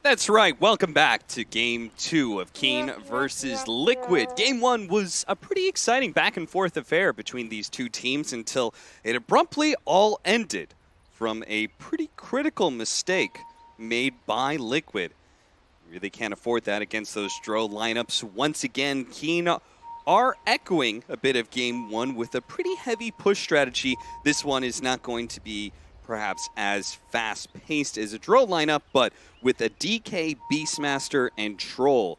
That's right. Welcome back to Game 2 of Keen versus Liquid. Game 1 was a pretty exciting back-and-forth affair between these two teams until it abruptly all ended from a pretty critical mistake made by Liquid. Really can't afford that against those Dro lineups. Once again, Keen are echoing a bit of Game 1 with a pretty heavy push strategy. This one is not going to be perhaps as fast-paced as a Dro lineup, but with a DK, Beastmaster, and Troll,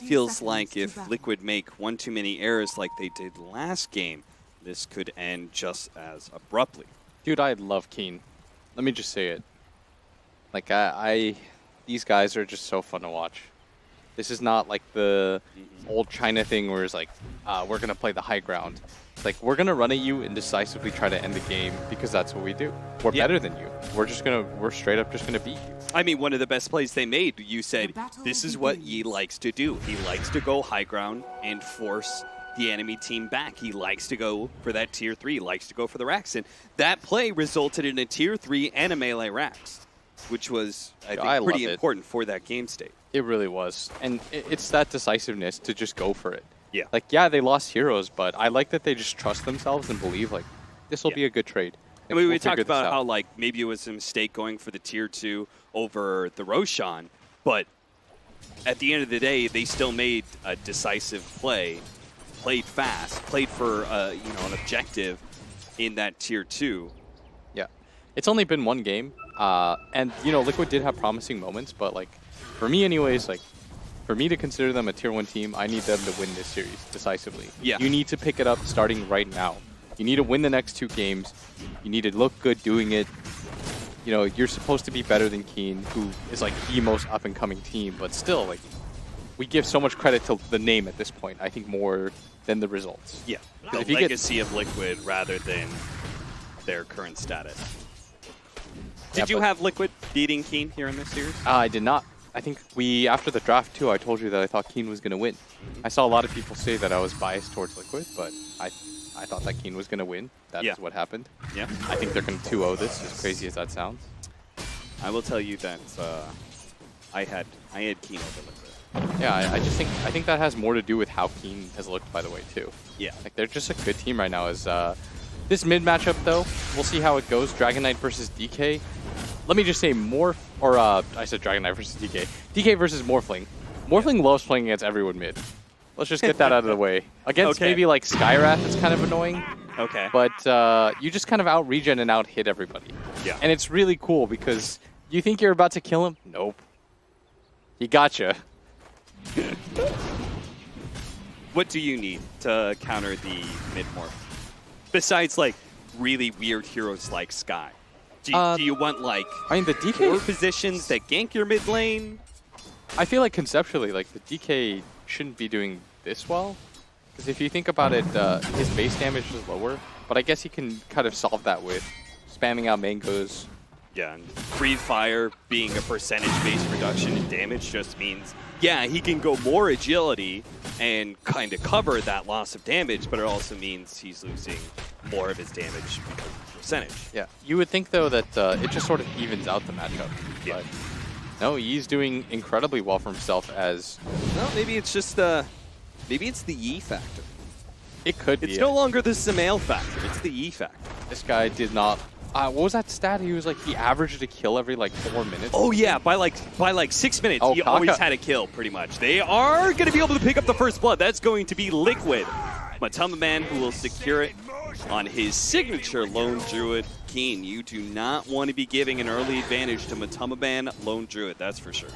feels like if Liquid make one too many errors like they did last game, this could end just as abruptly. Dude, I love Keen. Let me just say it. Like, these guys are just so fun to watch. This is not like the old China thing where it's like, we're going to play the high ground. It's like, we're going to run at you and decisively try to end the game because that's what we do. We're better than you. We're straight up just going to beat you. I mean, one of the best plays they made, you said, this is what Yi likes to do. He likes to go high ground and force the enemy team back. He likes to go for that tier 3, likes to go for the Rax. And that play resulted in a tier 3 and a melee Rax, which was, I think, pretty important for that game state. It really was. And it's that decisiveness to just go for it. Yeah. Like, yeah, they lost heroes, but I like that they just trust themselves and believe, like, this will be a good trade. And we talked about how, like, maybe it was a mistake going for the tier 2 over the Roshan, but at the end of the day, they still made a decisive play, played fast, played for, an objective in that tier 2. Yeah. It's only been one game, and, Liquid did have promising moments, but, like, for me anyways, like, for me to consider them a tier 1 team, I need them to win this series decisively. Yeah. You need to pick it up starting right now. You need to win the next 2 games. You need to look good doing it. You're supposed to be better than Keen, who is like the most up-and-coming team, but still, like, we give so much credit to the name at this point, I think, more than the results. Yeah, the legacy of Liquid rather than their current status. Did you have Liquid beating Keen here in this series? I did not. I think after the draft too, I told you that I thought Keen was going to win. I saw a lot of people say that I was biased towards Liquid, but I thought that Keen was going to win. That is what happened. Yeah. I think they're going to 2-0 this, as crazy as that sounds. I will tell you that I had Keen over Liquid. Yeah, I think that has more to do with how Keen has looked, by the way, too. Yeah. Like, they're just a good team right now. This mid matchup, though, we'll see how it goes. Dragon Knight versus DK. Let me just say I said Dragon Knight versus DK. DK versus Morphling. Morphling loves playing against everyone mid. Let's just get that out of the way. Against maybe like Skywrath, it's kind of annoying. Okay. But you just kind of out-regen and out-hit everybody. Yeah. And it's really cool because you think you're about to kill him? Nope. He gotcha. What do you need to counter the mid-morph? Besides, like, really weird heroes like Sky. Do you want, like, the DK 4 positions that gank your mid lane? I feel like conceptually, like, the DK shouldn't be doing this well. Because if you think about it, his base damage is lower. But I guess he can kind of solve that with spamming out mangoes. Yeah, and Breathe Fire being a percentage-based reduction in damage just means, yeah, he can go more agility and kind of cover that loss of damage, but it also means he's losing more of his damage because of percentage. Yeah, you would think, though, that it just sort of evens out the matchup. Yeah. But no, he's doing incredibly well for himself as... Well, maybe it's just maybe it's the Yi factor. It could be. It's no longer the Samael factor, it's the Yi factor. This guy did not... what was that stat? He was like, he averaged a kill every like 4 minutes. Oh yeah, by like 6 minutes, he always had a kill pretty much. They are going to be able to pick up the first blood. That's going to be Liquid. Matama Man who will secure it on his signature Lone Druid. Keen, you do not want to be giving an early advantage to Matama Man Lone Druid, that's for sure.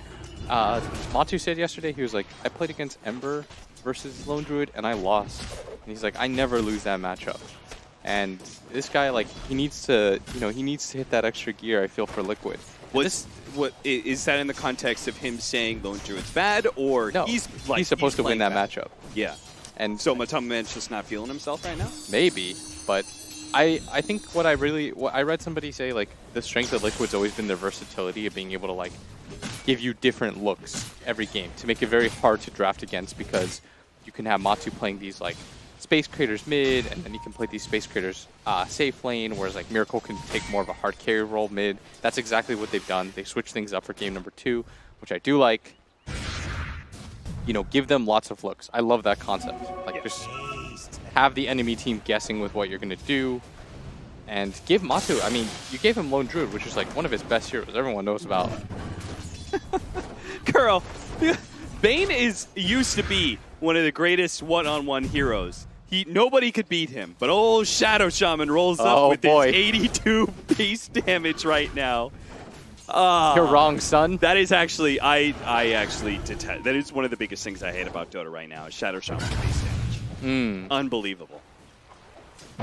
Matu said yesterday, he was like, I played against Ember versus Lone Druid and I lost. And he's like, I never lose that matchup. And this guy, like, he needs to hit that extra gear, I feel, for Liquid. What is that in the context of him saying Lone Druid's bad, or no, he's supposed to win that matchup? Yeah. And so Matama Man's just not feeling himself right now? Maybe, but I think what I read somebody say, like, the strength of Liquid's always been their versatility of being able to, like, give you different looks every game to make it very hard to draft against, because you can have Matu playing these, like, Space Creators mid, and then you can play these Space Creators safe lane, whereas like Miracle can take more of a hard carry role mid. That's exactly what they've done. They switched things up for game number 2. which I do like. You know, give them lots of looks. I love that concept. Like, just have the enemy team guessing with what you're going to do. And give Matu, I mean, you gave him Lone Druid, which is like one of his best heroes everyone knows about. Kuro, Bane used to be one of the greatest one-on-one heroes. Nobody could beat him, but old Shadow Shaman rolls up with his 82 base damage right now. You're wrong, son. That is actually, I actually detest. That is one of the biggest things I hate about Dota right now, is Shadow Shaman base damage. Unbelievable.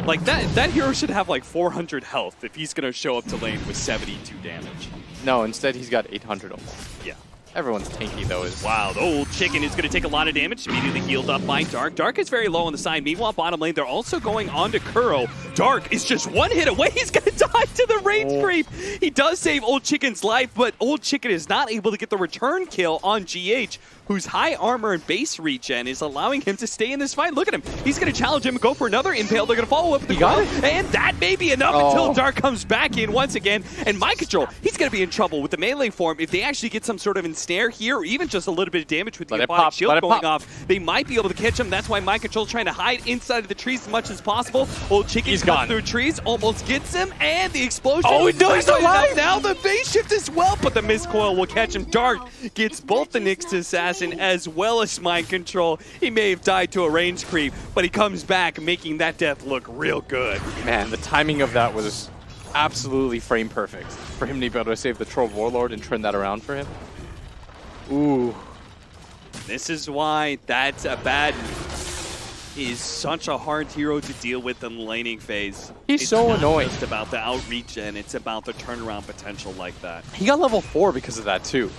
Like, that hero should have like 400 health if he's going to show up to lane with 72 damage. No, instead he's got 800 almost. Yeah. Everyone's tanky, though. Wow, the old chicken is going to take a lot of damage. Immediately healed up by Dark. Dark is very low on the side. Meanwhile, bottom lane, they're also going on to Kuro. Dark is just one hit away. He's going to die to the range creep. He does save Old Chicken's life, but Old Chicken is not able to get the return kill on GH, whose high armor and base regen is allowing him to stay in this fight. Look at him. He's going to challenge him and go for another impale. They're going to follow up with the ground, and that may be enough until Dark comes back in once again. And Mind Control, he's going to be in trouble with the melee form. If they actually get some sort of ensnare here, or even just a little bit of damage with the Aponic Shield going off, they might be able to catch him. That's why Mind Control trying to hide inside of the trees as much as possible. Old Chicken's gone through trees, almost gets him, and the explosion. Oh, he's alive! Now the base shift as well, but the Mistcoil will catch him. Dark gets both the Nyx Assassin as well as Mind Control. He may have died to a range creep, but he comes back, making that death look real good. Man, the timing of that was absolutely frame perfect for him to be able to save the Troll Warlord and turn that around for him. Ooh. This is why that's a bad is such a hard hero to deal with in the laning phase. He's so annoying. It's about the outreach and it's about the turnaround potential like that. He got level 4 because of that too.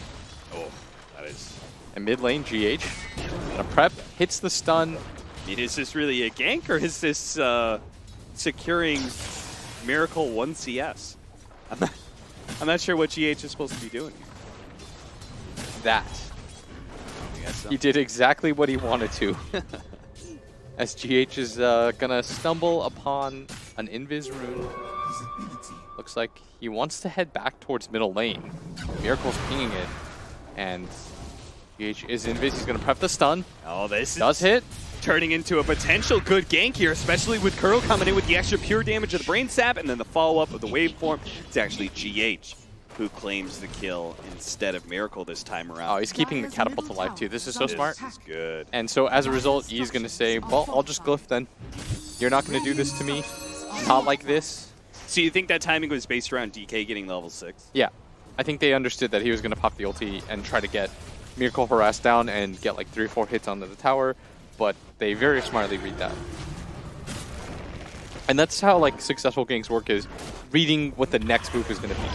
Oh, that is. And mid lane, GH, and a prep, hits the stun. I mean, is this really a gank or is this securing Miracle 1 CS? I'm not sure what GH is supposed to be doing here. That. So. He did exactly what he wanted to. As GH is gonna stumble upon an Invis rune. Looks like he wants to head back towards middle lane. Miracle's pinging it. And GH is Invis. He's gonna prep the stun. Oh, this does hit. Turning into a potential good gank here, especially with Kuro coming in with the extra pure damage of the Brain Sap, and then the follow-up of the waveform. It's actually GH who claims the kill instead of Miracle this time around. Oh, he's keeping the catapult alive too. This is so smart. This is good. And so as a result, he's going to say, well, I'll just glyph then. You're not going to do this to me. Not like this. So you think that timing was based around DK getting level 6? Yeah. I think they understood that he was going to pop the ulti and try to get Miracle harassed down and get like 3 or 4 hits onto the tower. But they very smartly read that. And that's how like successful ganks work, is reading what the next move is going to be.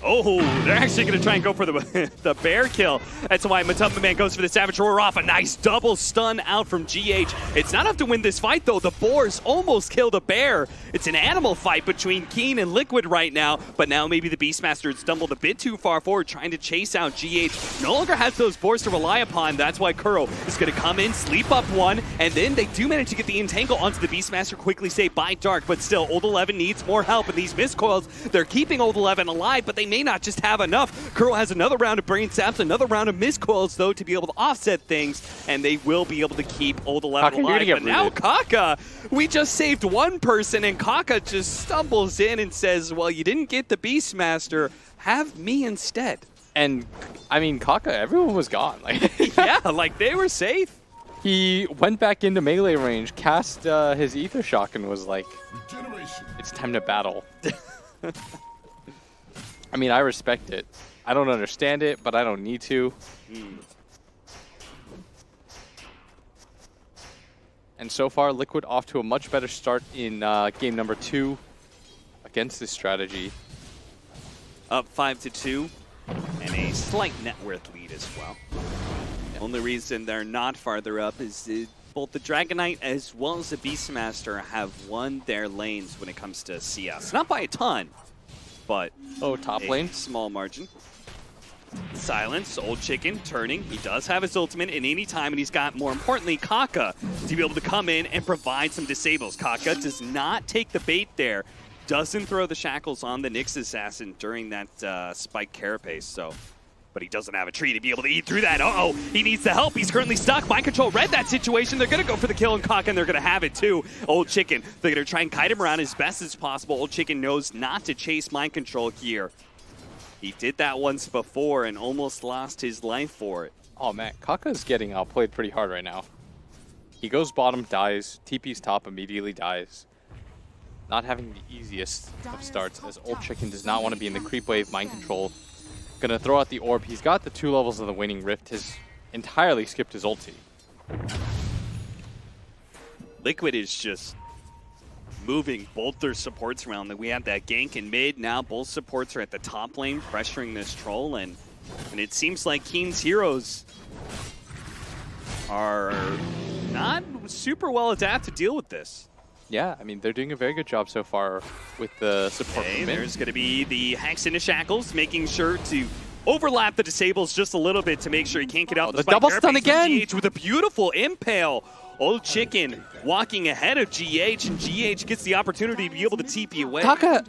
Oh, they're actually going to try and go for the bear kill. That's why Matumba Man goes for the Savage Roar off. A nice double stun out from GH. It's not enough to win this fight, though. The boars almost killed a bear. It's an animal fight between Keen and Liquid right now, but now maybe the Beastmaster had stumbled a bit too far forward, trying to chase out GH. No longer has those boars to rely upon. That's why Kuro is going to come in, sleep up one, and then they do manage to get the entangle onto the Beastmaster, quickly saved by Dark, but still, Old 11 needs more help, and these Mistcoils, they're keeping Old 11 alive, but they may not just have enough. Kuro has another round of Brain Saps, another round of Mistcoils, though, to be able to offset things, and they will be able to keep Old 11 alive. But now Kaka, we just saved one person, and Kaka just stumbles in and says, well, you didn't get the Beastmaster, have me instead. And, I mean, Kaka, everyone was gone. Like, yeah, like they were safe. He went back into melee range, cast his Ether Shock, and was like, it's time to battle. I mean, I respect it. I don't understand it, but I don't need to. And so far, Liquid off to a much better start in game number 2 against this strategy. Up 5-2, and a slight net worth lead as well. The only reason they're not farther up is both the Dragonite as well as the Beastmaster have won their lanes when it comes to CS. Not by a ton, but top lane, small margin. Silence, Old Chicken turning. He does have his ultimate at any time, and he's got, more importantly, Kaka to be able to come in and provide some disables. Kaka does not take the bait there. Doesn't throw the shackles on the Nyx Assassin during that spike carapace. So But he doesn't have a tree to be able to eat through that. Uh-oh, he needs the help. He's currently stuck. Mind Control read that situation. They're going to go for the kill, and KuroKy, and they're going to have it too. Old Chicken, they're going to try and kite him around as best as possible. Old Chicken knows not to chase Mind Control here. He did that once before and almost lost his life for it. Oh man, KuroKy's getting outplayed pretty hard right now. He goes bottom, dies. TP's top, immediately dies. Not having the easiest of starts, as Old Chicken does not want to be in the creep wave. Mind Control gonna throw out the orb. He's got the 2 levels of the Waning Rift. Has entirely skipped his ulti. Liquid is just moving both their supports around. We have that gank in mid. Now both supports are at the top lane, pressuring this troll, and it seems like Keen's heroes are not super well adapted to deal with this. Yeah, I mean, they're doing a very good job so far with the support. Okay, there's going to be the Hex into Shackles, making sure to overlap the disables just a little bit to make sure he can't get out. The double stun again! GH with a beautiful impale. Old Chicken walking ahead of GH, and GH gets the opportunity to be able to TP away. KuroKy!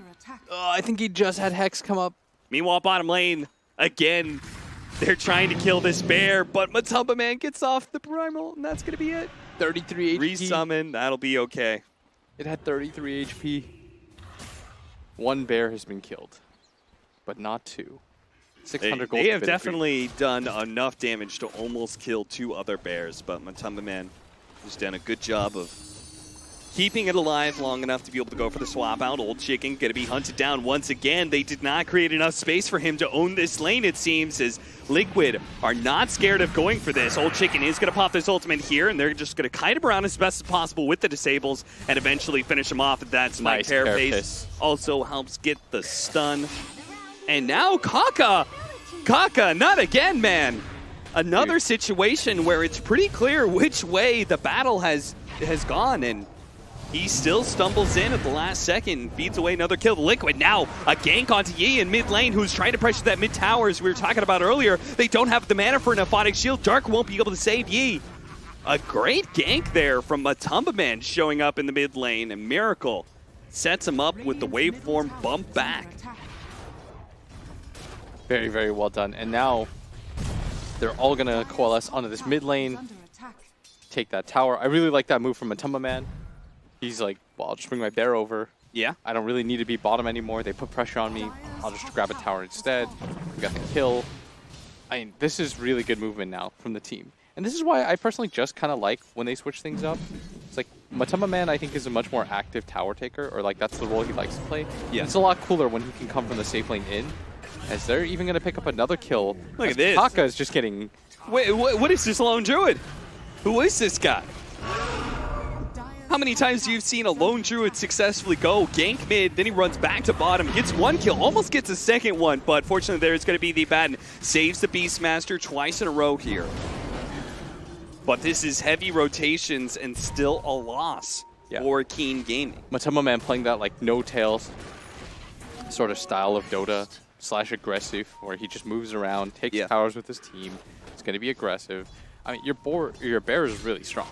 I think he just had Hex come up. Meanwhile, bottom lane, again, they're trying to kill this bear, but Matumba Man gets off the primal, and that's going to be it. 33 HP. Resummon, that'll be okay. It had 33 HP. 1 bear has been killed, but not 2. 600 gold. They have definitely done enough damage to almost kill 2 other bears, but Matumba Man has done a good job of keeping it alive long enough to be able to go for the swap out. Old Chicken going to be hunted down once again. They did not create enough space for him to own this lane, it seems, as Liquid are not scared of going for this. Old Chicken is going to pop this ultimate here, and they're just going to kite him around as best as possible with the disables and eventually finish him off. That's nice. Carapace also helps get the stun. And now KuroKy, not again, man. Another situation where it's pretty clear which way the battle has gone, and he still stumbles in at the last second and feeds away another kill. Liquid now a gank onto Yi in mid lane, who's trying to pressure that mid tower as we were talking about earlier. They don't have the mana for an Aphotic Shield. Dark won't be able to save Yi. A great gank there from Matumba Man showing up in the mid lane, and Miracle sets him up with the waveform bump back. Very, very well done. And now they're all going to coalesce onto this mid lane, take that tower. I really like that move from Matumba Man. He's like, well, I'll just bring my bear over. Yeah. I don't really need to be bottom anymore. They put pressure on me. I'll just grab a tower instead. We got the kill. I mean, this is really good movement now from the team. And this is why I personally just kind of like when they switch things up. It's like, Matumba Man, I think, is a much more active tower taker, or like that's the role he likes to play. Yeah. It's a lot cooler when he can come from the safe lane in, as they're even going to pick up another kill. Look at this. KuroKy is just getting... Wait, what is this lone druid? Who is this guy? How many times have you seen a lone druid successfully go gank mid, then he runs back to bottom, gets 1 kill, almost gets a second one, but fortunately there's going to be the Batten. Saves the Beastmaster twice in a row here. But this is heavy rotations and still a loss for Keen Gaming. Matumba Man playing that like no tails sort of style of Dota / aggressive, where he just moves around, takes towers with his team. It's going to be aggressive. I mean, your bear is really strong.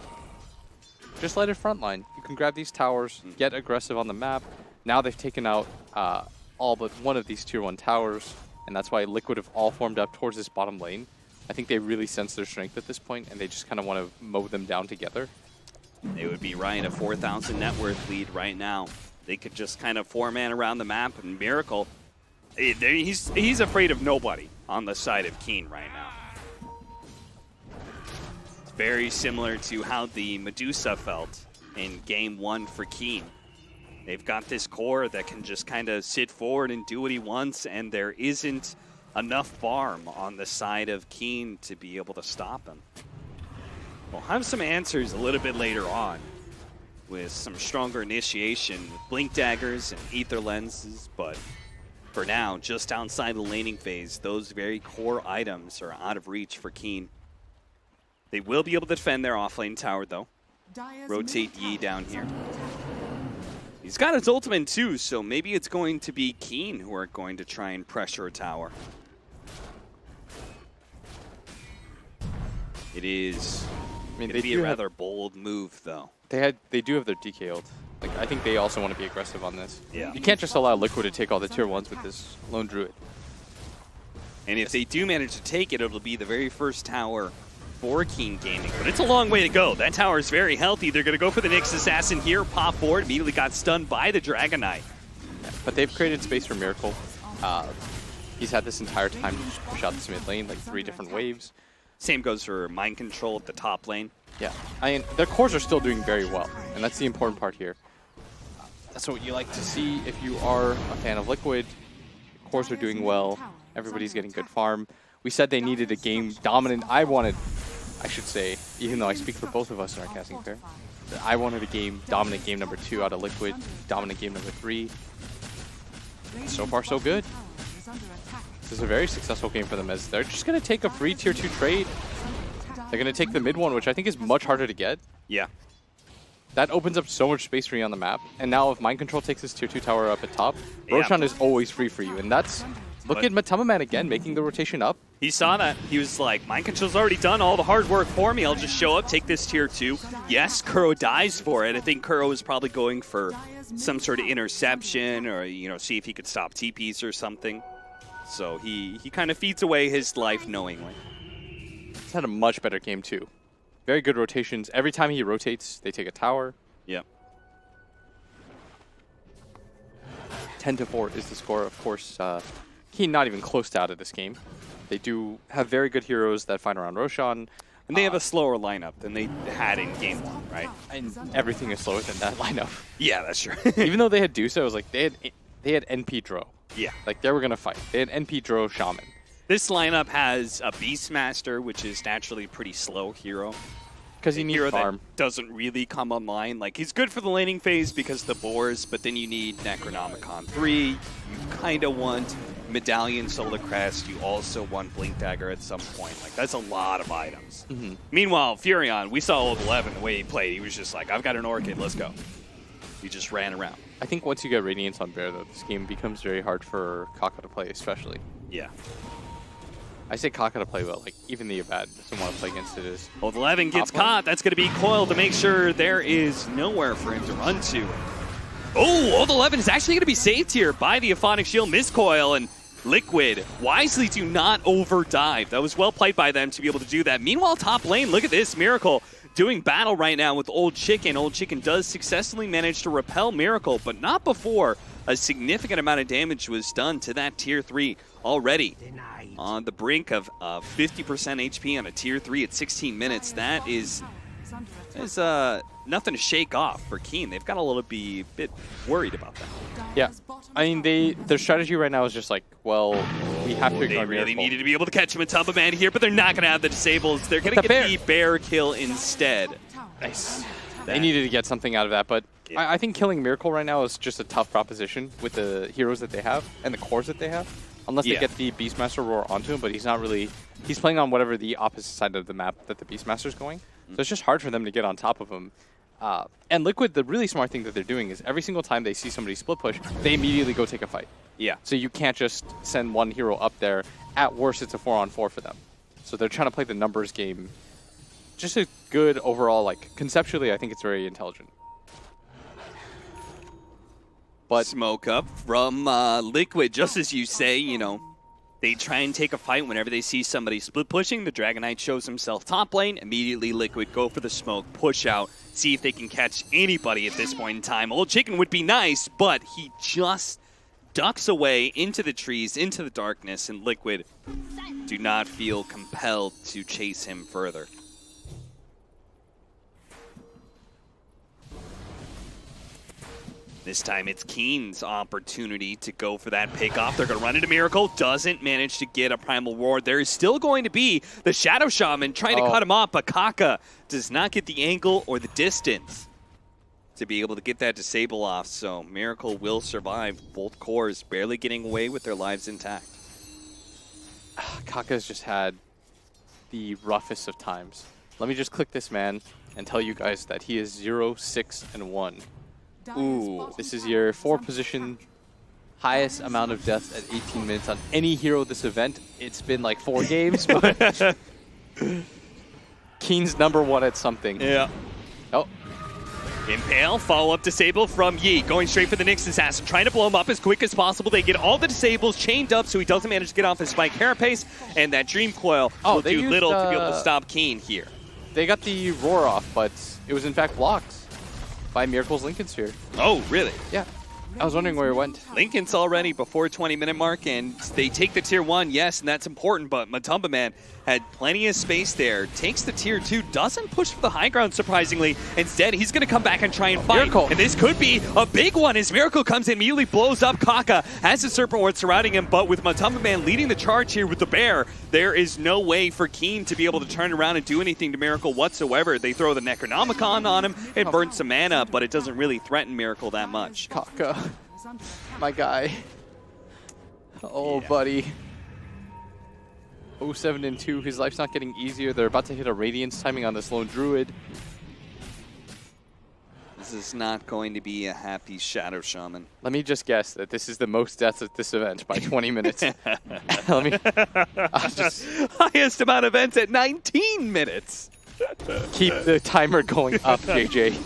Just let it frontline. You can grab these towers, get aggressive on the map. Now they've taken out all but one of these tier 1 towers, and that's why Liquid have all formed up towards this bottom lane. I think they really sense their strength at this point, and they just kind of want to mow them down together. They would be right a 4,000 net worth lead right now. They could just kind of 4-man around the map, and Miracle, he's afraid of nobody on the side of Keen right now. Very similar to how the Medusa felt in game 1 for Keen. They've got this core that can just kind of sit forward and do what he wants, and there isn't enough farm on the side of Keen to be able to stop him. We'll have some answers a little bit later on with some stronger initiation, blink daggers and ether lenses, but for now, just outside the laning phase, those very core items are out of reach for Keen. They will be able to defend their offlane tower, though. Rotate Yi down here. He's got his ultimate, too, so maybe it's going to be Keen who are going to try and pressure a tower. It is going to be a rather bold move, though. They do have their DK ult. Like, I think they also want to be aggressive on this. Yeah. You can't just allow Liquid to take all the tier 1s with this lone druid. And if they do manage to take it, it'll be the very first tower for Keen Gaming. But it's a long way to go. That tower is very healthy. They're going to go for the Nyx Assassin here. Pop forward, immediately got stunned by the Dragon Knight. But they've created space for Miracle. He's had this entire time to just push out this mid lane, like 3 different waves. Same goes for Mind Control at the top lane. Yeah, I mean, their cores are still doing very well, and that's the important part here. That's what you like to see if you are a fan of Liquid. Your cores are doing well. Everybody's getting good farm. We said they needed a game dominant. I should say, even though I speak for both of us in our casting pair, I wanted a game dominant game number 2 out of Liquid, dominant game number 3. So far, so good. This is a very successful game for them as they're just going to take a free tier 2 trade. They're going to take the mid one, which I think is much harder to get. Yeah. That opens up so much space for you on the map. And now if Mind Control takes his tier 2 tower up at top, Roshan is always free for you. And that's... Look at Matama Man again, making the rotation up. He saw that. He was like, Mind Control's already done all the hard work for me. I'll just show up, take this tier 2. Yes, Kuro dies for it. I think Kuro was probably going for some sort of interception or, see if he could stop TPs or something. So he kind of feeds away his life knowingly. He's had a much better game too. Very good rotations. Every time he rotates, they take a tower. Yep. 10-4 is the score. Of course, Keen not even close to out of this game. They do have very good heroes that find around Roshan. And they have a slower lineup than they had in game 1, right? And everything is slower than that lineup. Yeah, that's true. Even though they had Dusa, it was like they had NP Dro. Yeah. Like they were going to fight. They had NP Dro Shaman. This lineup has a Beastmaster, which is naturally a pretty slow hero. Because you need farm. That doesn't really come online. Like, he's good for the laning phase because the boars, but then you need Necronomicon 3. You kind of want Medallion Solar Crest. You also want Blink Dagger at some point. Like, that's a lot of items. Mm-hmm. Meanwhile, Furion, we saw old 11 the way he played. He was just like, I've got an Orchid, let's go. He just ran around. I think once you get Radiance on Bear, though, this game becomes very hard for Kaka to play, especially. Yeah. I say Kaka to play, but like even the Abad doesn't want to play against it. Is Old 11 gets caught. That's going to be coiled to make sure there is nowhere for him to run to. Oh, Old 11 is actually going to be saved here by the Aphonic Shield Miscoil, and Liquid wisely do not overdive. That was well played by them to be able to do that. Meanwhile, top lane, look at this. Miracle doing battle right now with Old Chicken. Old Chicken does successfully manage to repel Miracle, but not before a significant amount of damage was done to that tier 3 already. On the brink of 50% HP on a tier 3 at 16 minutes. That is nothing to shake off for Keen. They've got a little bit worried about that. Yeah. I mean, their strategy right now is just like, well, we have to ignore They really Miracle. needed to be able to catch him in Tumba Man here, but they're not going to have the disables. They're going to get the bear kill instead. Nice. They needed to get something out of that, but yeah. I think killing Miracle right now is just a tough proposition with the heroes that they have and the cores that they have. Unless they get the Beastmaster Roar onto him, but he's not really... He's playing on whatever the opposite side of the map that the Beastmaster's going. So it's just hard for them to get on top of him. And Liquid, the really smart thing that they're doing is every single time they see somebody split push, they immediately go take a fight. Yeah. So you can't just send one hero up there. At worst, it's a 4-on-4 for them. So they're trying to play the numbers game. Just a good overall, like, conceptually, I think it's very intelligent. But smoke up from Liquid, just as you say, they try and take a fight whenever they see somebody split pushing. The Dragon Knight shows himself top lane. Immediately, Liquid go for the smoke, push out, see if they can catch anybody at this point in time. Old Chicken would be nice, but he just ducks away into the trees, into the darkness, and Liquid do not feel compelled to chase him further. This time it's Keen's opportunity to go for that pick-off. They're going to run into Miracle. Doesn't manage to get a Primal Roar. There is still going to be the Shadow Shaman trying to cut him off, but Kaka does not get the angle or the distance to be able to get that disable off. So Miracle will survive. Both cores barely getting away with their lives intact. Kaka's just had the roughest of times. Let me just click this man and tell you guys that he is 0-6-1. Ooh, this is your 4-position highest amount of deaths at 18 minutes on any hero this event. It's been like 4 games, but Keen's #1 at something. Yeah. Oh, Impale, follow-up disable from Yi, going straight for the Nyx Assassin, trying to blow him up as quick as possible. They get all the disables chained up so he doesn't manage to get off his Spike Carapace, and that Dream Coil will do little to be able to stop Keen here. They got the roar off, but it was in fact blocked by Miracle's Lincoln Sphere. Oh, really? Yeah. I was wondering where it went. Lincoln's already before 20-minute mark, and they take the tier 1, yes, and that's important, but Matumba Man had plenty of space there, takes the tier 2, doesn't push for the high ground, surprisingly. Instead, he's going to come back and try and fight. Miracle. And this could be a big one as Miracle comes in, immediately blows up KuroKy, has the Serpent Ward surrounding him, but with Matumba Man leading the charge here with the Bear, there is no way for Keen to be able to turn around and do anything to Miracle whatsoever. They throw the Necronomicon on him, it burns some mana, but it doesn't really threaten Miracle that much. KuroKy. My guy. Oh, yeah. Buddy. 0-7-2. His life's not getting easier. They're about to hit a Radiance timing on this lone Druid. This is not going to be a happy Shadow Shaman. Let me just guess that this is the most deaths at this event by 20 minutes. Let me... Highest amount of events at 19 minutes. Keep the timer going up, JJ.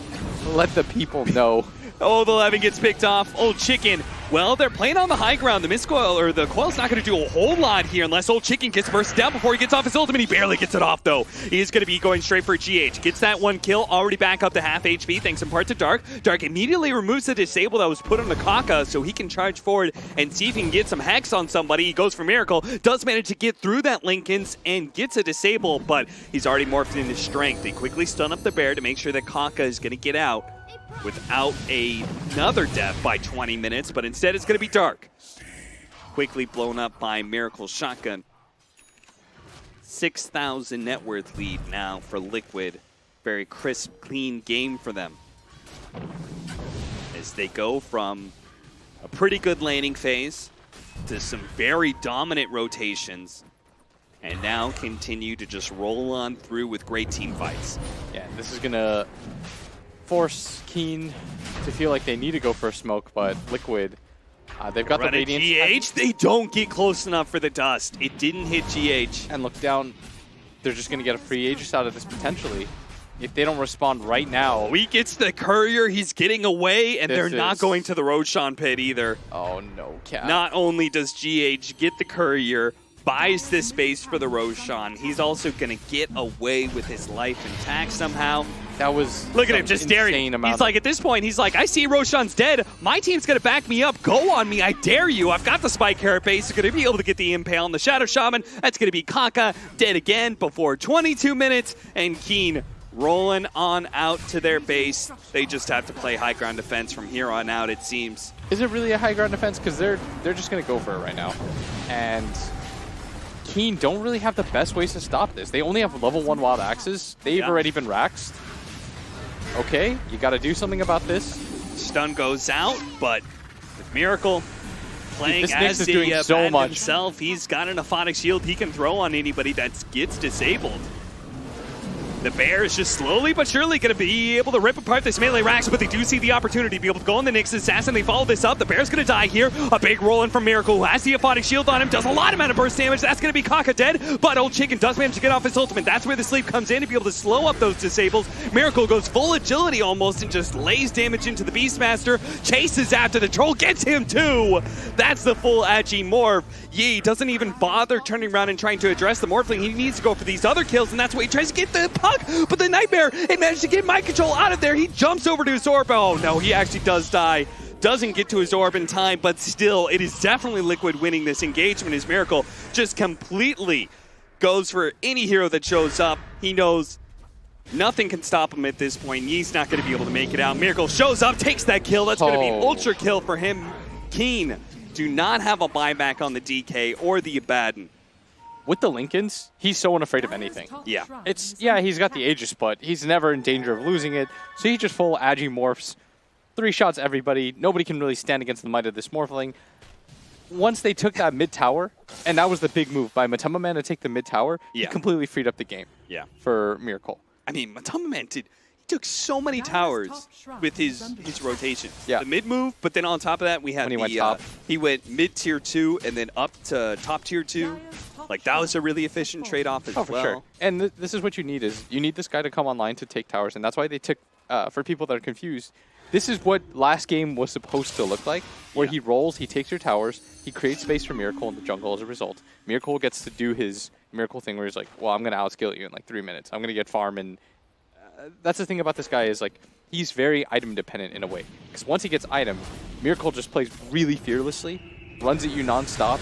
Let the people know. Oh, the 11 gets picked off. Old Chicken. Well, they're playing on the high ground. The Mist Coil, or the Coil's not going to do a whole lot here unless Old Chicken gets bursted down before he gets off his ultimate. He barely gets it off, though. He is going to be going straight for GH. Gets that one kill, already back up to half HP, thanks in part to Dark. Dark immediately removes the disable that was put on the KuroKy so he can charge forward and see if he can get some Hex on somebody. He goes for Miracle, does manage to get through that Lincoln's and gets a disable, but he's already morphed into strength. They quickly stun up the Bear to make sure that KuroKy is going to get out without another death by 20 minutes, but instead it's going to be Dark. Quickly blown up by Miracle's shotgun. 6,000 net worth lead now for Liquid. Very crisp, clean game for them. As they go from a pretty good laning phase to some very dominant rotations, and now continue to just roll on through with great team fights. Yeah, this is going to force Keen to feel like they need to go for a smoke, but Liquid, they've got the Radiance. GH, they don't get close enough for the dust. It didn't hit GH. And look down, they're just going to get a free Aegis out of this potentially. If they don't respond right now. He gets the Courier, he's getting away, and they're not going to the Roshan pit either. Oh no, Cap. Not only does GH get the Courier, buys this space for the Roshan, he's also going to get away with his life intact somehow. That was look at him just staring. He's like, at this point, he's like, I see Roshan's dead. My team's going to back me up. Go on me. I dare you. I've got the Spike Carapace. He's going to be able to get the Impale on the Shadow Shaman. That's going to be KuroKy dead again before 22 minutes. And Keen rolling on out to their base. They just have to play high ground defense from here on out, it seems. Is it really a high ground defense? Because they're just going to go for it right now. And Keen don't really have the best ways to stop this. They only have level 1 wild axes. They've already been raxed. Okay, you got to do something about this. Stun goes out, but with Miracle playing as the doing so much himself, he's got an Aphotic Shield he can throw on anybody that gets disabled. The Bear is just slowly but surely going to be able to rip apart this melee racks, but they do see the opportunity to be able to go on the Nyx Assassin. They follow this up. The Bear's going to die here. A big roll in from Miracle, who has the Aphotic Shield on him, does a lot of amount of burst damage. That's going to be KuroKy dead, but Old Chicken does manage to get off his ultimate. That's where the sleep comes in to be able to slow up those disables. Miracle goes full agility almost and just lays damage into the Beastmaster, chases after the Troll, gets him too. That's the full Agi morph. Yi doesn't even bother turning around and trying to address the Morphling. He needs to go for these other kills, and that's why he tries to get the puck. But the Nightmare, it managed to get Mind Control out of there. He jumps over to his orb. Oh no, he actually does die. Doesn't get to his orb in time, but still, it is definitely Liquid winning this engagement as Miracle just completely goes for any hero that shows up. He knows nothing can stop him at this point. He's not going to be able to make it out. Miracle shows up, takes that kill. That's going to be ultra kill for him. Keen do not have a buyback on the DK or the Abaddon. With the Lincolns, he's so unafraid of anything. Yeah. He's got the Aegis, but he's never in danger of losing it. So he just full Agi morphs, 3 shots everybody. Nobody can really stand against the might of this Morphling. Once they took that mid tower, and that was the big move by Matumba Man to take the mid tower, he completely freed up the game for Miracle. I mean, Matumba Man took so many towers with his rotation. Yeah. The mid move, but then on top of that, we had he went mid tier 2 and then up to top tier 2. Like, that was a really efficient trade-off as well. For sure. And this is what you need, is you need this guy to come online to take towers, and that's why they took for people that are confused, this is what last game was supposed to look like, where he rolls, he takes your towers, he creates space for Miracle in the jungle as a result. Miracle gets to do his Miracle thing where he's like, well, I'm going to outskill you in like 3 minutes. I'm going to get farm, and that's the thing about this guy is like, he's very item dependent in a way. Because once he gets items, Miracle just plays really fearlessly, runs at you non-stop.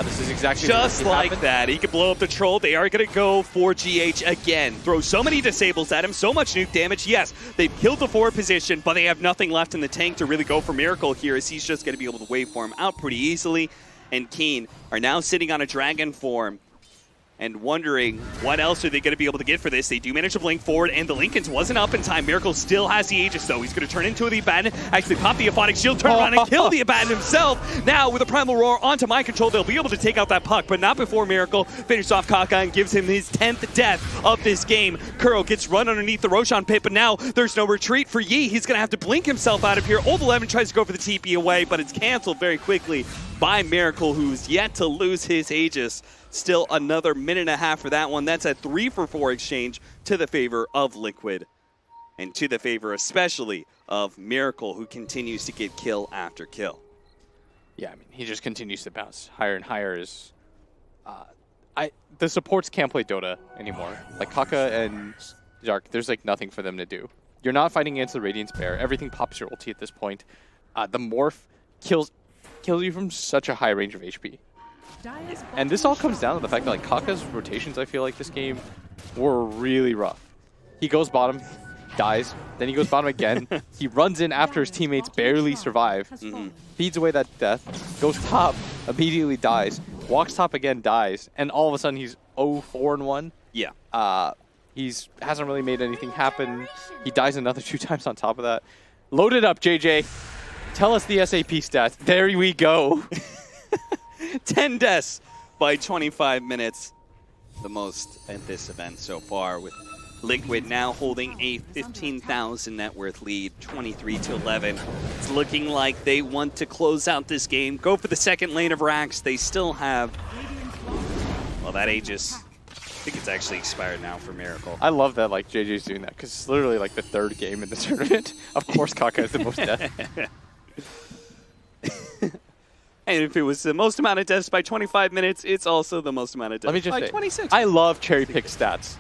This is exactly just like that. He can blow up the troll. They are going to go for GH again. Throw so many disables at him, so much nuke damage. Yes, they've killed the forward position, but they have nothing left in the tank to really go for Miracle here, as he's just going to be able to waveform out pretty easily. And Keen are now sitting on a dragon form and wondering what else are they going to be able to get for this. They do manage to blink forward, and the Lincolns wasn't up in time. Miracle still has the Aegis, though. He's going to turn into the Abaddon, actually pop the Aphotic Shield, turn around and kill the Abaddon himself. Now, with a Primal Roar onto Mind Control, they'll be able to take out that puck, but not before Miracle finishes off KuroKy and gives him his 10th death of this game. Kuro gets run underneath the Roshan pit, but now there's no retreat for Yi. He's going to have to blink himself out of here. Old 11 tries to go for the TP away, but it's canceled very quickly by Miracle, who's yet to lose his Aegis. Still another minute and a half for that one. That's a 3-for-4 exchange to the favor of Liquid, and to the favor especially of Miracle, who continues to get kill after kill. Yeah, I mean, he just continues to bounce higher and higher. The supports can't play Dota anymore. Like KuroKy and Dark, there's like nothing for them to do. You're not fighting against the Radiance Bear. Everything pops your ulti at this point. The Morph kills you from such a high range of HP. And this all comes down to the fact that like KuroKy's rotations, I feel like this game, were really rough. He goes bottom, dies, then he goes bottom again. He runs in after his teammates barely survive, feeds away that death, goes top, immediately dies, walks top again, dies, and all of a sudden he's 0-4-1. Yeah. He's hasn't really made anything happen. He dies another 2 times on top of that. Load it up, JJ. Tell us the SAP stats. There we go. 10 deaths by 25 minutes. The most at this event so far, with Liquid now holding a 15,000 net worth lead, 23-11. It's looking like they want to close out this game, go for the second lane of racks. They still have, well, that Aegis, I think it's actually expired now for Miracle. I love that like JJ's doing that, because it's literally like the 3rd game in the tournament. Of course KuroKy has the most death. And if it was the most amount of deaths by 25 minutes, it's also the most amount of deaths Let me just by say, 26. I love cherry pick stats.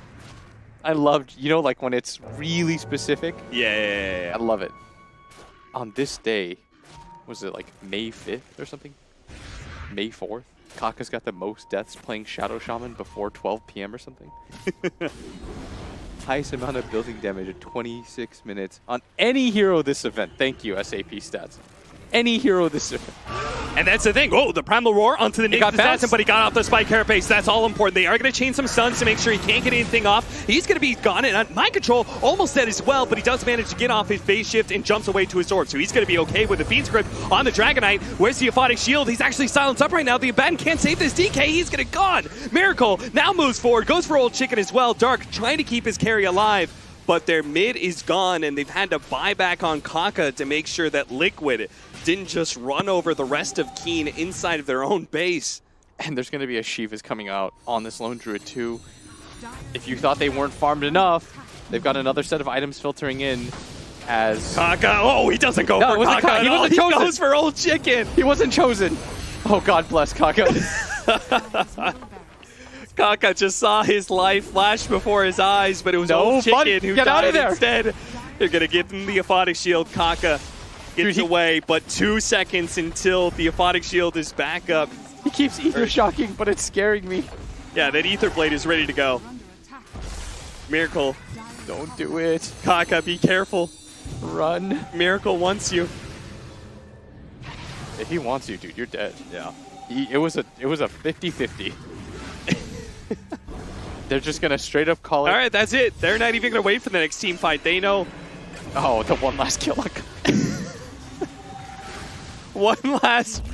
I love, you know, like when it's really specific. Yeah. I love it. On this day, was it like May 5th or something? May 4th? KuroKy's got the most deaths playing Shadow Shaman before 12 p.m. or something. Highest amount of building damage at 26 minutes on any hero this event. Thank you, SAP stats. Any hero this event. And that's the thing. Oh, the Primal Roar onto the Nick assassin, but he got off the Spike Carapace. That's all important. They are going to chain some stuns to make sure he can't get anything off. He's going to be gone, and Mind Control almost dead as well, but he does manage to get off his phase shift and jumps away to his sword. So he's going to be okay with the Fiend's Grip on the Dragonite. Where's the Aphotic Shield? He's actually silenced up right now. The Abaddon can't save this DK. He's going to gone. Miracle now moves forward, goes for Old Chicken as well. Dark trying to keep his carry alive, but their mid is gone, and they've had to buy back on KuroKy to make sure that Liquid didn't just run over the rest of Keen inside of their own base. And there's going to be a Shivas coming out on this Lone Druid too. If you thought they weren't farmed enough, they've got another set of items filtering in as... KuroKy, oh, he doesn't go for KuroKy. He wasn't chosen. He goes for Old Chicken. He wasn't chosen. Oh, God bless KuroKy. KuroKy just saw his life flash before his eyes, but it was Old Chicken who died instead. They're going to give him the Aphotic Shield. KuroKy gets away, but 2 seconds until the Aphotic Shield is back up. He keeps Ether shocking, but it's scaring me. Yeah, that Ether Blade is ready to go. Miracle. Don't do it. KuroKy, be careful. Run. Miracle wants you. If he wants you, dude, you're dead. Yeah. It was a 50-50. They're just going to straight up call it. All right, that's it. They're not even going to wait for the next team fight. They know. Oh, the one last kill. One last